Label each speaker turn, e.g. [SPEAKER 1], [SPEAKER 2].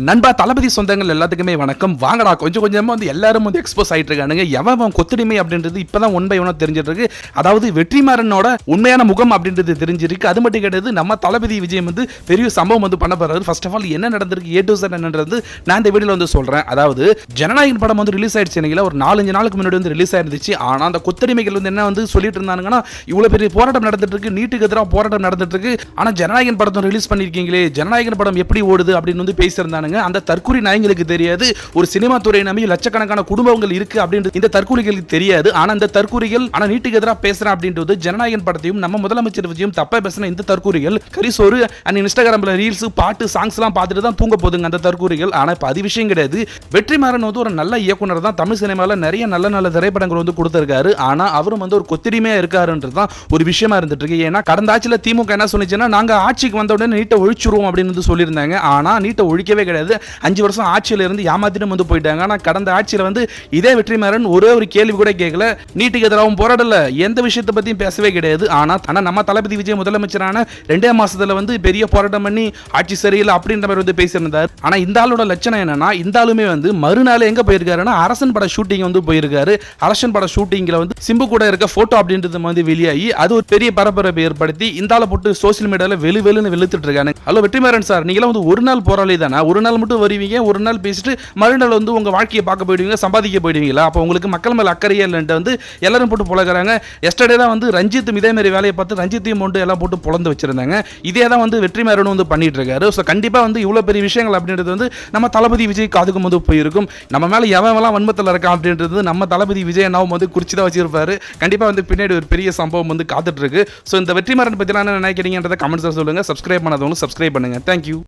[SPEAKER 1] நண்பா தளபதி சொந்தங்கள் எல்லாத்துக்குமே வணக்கம். வாங்கடா கொஞ்சம் கொஞ்சமா வந்து எல்லாரும் வந்து எக்ஸ்போஸ் ஆயிட்டு இருக்கானுங்க. எவன் கொத்தடிமை அப்படின்றது இப்பதான் ஒன் பை ஒன்னா தெரிஞ்சிட்டு இருக்கு. அதாவது வெற்றிமாறனோட உண்மையான முகம் அப்படின்றது தெரிஞ்சிருக்கு. அது மட்டும் கிடையாது, நம்ம தளபதி விஜய் வந்து பெரிய சம்பவம் வந்து பண்ண போறாரு. ஃபர்ஸ்ட் ஆஃப் ஆல் என்ன நடந்திருக்கு, A to Z என்னன்றது நான் இந்த வீடியோல வந்து சொல்றேன். அதாவது ஜனநாயகன் படம் வந்து ரிலீஸ் ஆயிடுச்சு, ஒரு 4-5 நாளுக்கு முன்னாடி வந்து ரிலீஸ் ஆயிருந்துச்சு. ஆனா அந்த கொத்தடிமைகள் வந்து என்ன வந்து சொல்லிட்டு இருந்தாங்கன்னா, இவ்வளவு பெரிய போராட்டம் நடந்துட்டு இருக்கு, நீட்டுக்கு எதிராக போராட்டம் நடந்துட்டு இருக்கு, ஆனா ஜனநாயகன் படத்தை ரிலீஸ் பண்ணிருக்கீங்களே, ஜனநாயகன் படம் எப்படி ஓடுது அப்படின்னு வந்து பேசியிருந்தாங்க. அந்த தற்கொலை நாயங்களுக்கு தெரியாது, ஒரு சினிமா துறை நம்பி லட்சக்கணக்கான குடும்பங்கள் இருக்கு அப்படின்றது இந்த தற்கொலைகளுக்கு தெரியாது. ஆனா இந்த தற்கொலைகள் நீட்டுக்கு எதிராக பேசுறேன் அப்படின்றது ஜனநாயகன் படத்தையும் நம்ம முதலமைச்சர் விஜயும் தப்பா பேசின இந்த தற்கொலைகள் கரிசோறு அண்ட் இன்ஸ்டாகிராம்ல ரீல்ஸ் பாட்டு சாங்ஸ் எல்லாம் பார்த்துட்டு தான் தூங்க போதுங்க அந்த தற்கொலைகள். ஆனா இப்ப அது விஷயம் கிடையாது. வெற்றிமாறன் வந்து ஒரு நல்ல இயக்குனர் தான், தமிழ் சினிமாவில் நிறைய நல்ல நல்ல திரைப்படங்கள் வந்து கொடுத்திருக்காரு. ஆனா அவரும் வந்து ஒரு கொத்தடிமையா இருக்காருன்றது தான் ஒரு விஷயமா இருந்துட்டு இருக்கு. ஏன்னா கடந்த ஆட்சியில் திமுக என்ன சொன்னிச்சுன்னா, நாங்க ஆட்சிக்கு வந்த உடனே நீட்டை ஒழிச்சிருவோம் அப்படின்னு வந்து சொல்லியிருந்தாங்க. ஆனா நீட்டை ஒழிக்கவே கிடையாது. 5 வருஷம் ஆட்சியில இருந்து ஏமாத்திட்டு வந்து போயிட்டாங்க. ஆனா கடந்த ஆட்சியில வந்து இதே வெற்றிமாறன் ஒரே ஒரு கேள்வி கூட கேட்கல, நீட்டுக்கு எதிராகவும் போராடல, எந்த விஷயத்தை பத்தியும் பேசவே கிடையாது. ஆனா நம்ம தளபதி விஜய் முதலமைச்சரான 2 மாசத்துல வந்து பெரிய போராட்டம் பண்ணி ஆட்சி சரியில்லை அப்படின்ற மாதிரி வந்து பேசியிருந்தார். ஆனா இந்த ஆளோட லட்சணம் என்னன்னா, இந்த ஆளுமே வந்து மறுநாள் எங்க போயிருக்காருன்னா அரசன் பட ஷூட்டிங் வந்து போயிருக்காரு. அரசன் பட ஷூட்டிங்ல வந்து சிம்பு கூட இருக்க போட்டோ அப்படின்றது வந்து வெளியாகி அது ஒரு பெரிய பரபரப்பை ஏற்படுத்தி இந்த ஆளை போட்டு சோசியல் மீடியால வெளுன்னு வெளுத்துட்டு இருக்காங்க. ஹலோ வெற்றிமாறன் சார், நீங்க வந்து ஒரு நாள் போராளி தானே, ஒரு நாள் மட்டும் வருவீங்க, ஒரு நாள் பேசிட்டு மறுநாள் வந்து உங்க வாழ்க்கையை பார்க்க போயிடுவீங்க, சம்பாதிக்க போயிடுவீங்களா? அப்போ உங்களுக்கு மக்கள் மேல அக்கறையே இல்லைன்ட்டு வந்து எல்லாரும் போட்டு புலகிறாங்க. எஸ்டர்டே தான் வந்து ரஞ்சித்தும் இதே மாதிரி வேலையை பார்த்து ரஞ்சித்தையும் போட்டு எல்லாம் போட்டு புலந்து வச்சிருந்தாங்க. இதே தான் வந்து வெற்றிமாறன் வந்து பண்ணிட்டு இருக்காரு. ஸோ கண்டிப்பா வந்து இவ்வளவு பெரிய விஷயங்கள் அப்படின்றது வந்து நம்ம தளபதி விஜய் காதுக்கும் வந்து போயிருக்கும். நம்ம மேல எவன்லாம் வன்மத்தில் இருக்கான் அப்படின்றது நம்ம தளபதி விஜய் நாவும் வந்து குறிச்சு தான் வச்சிருப்பாரு. கண்டிப்பா வந்து பின்னாடி ஒரு பெரிய சம்பவம் வந்து காத்துட்டு இருக்கு. ஸோ இந்த வெற்றிமாறன் பத்தி என்ன நினைக்கிறீங்கன்றத கமெண்ட்ஸ் சொல்லுங்க. சப்ஸ்கிரைப் பண்ணாதவங்க சப்ஸ்கிரைப் பண்ணுங்க. தேங்க்யூ.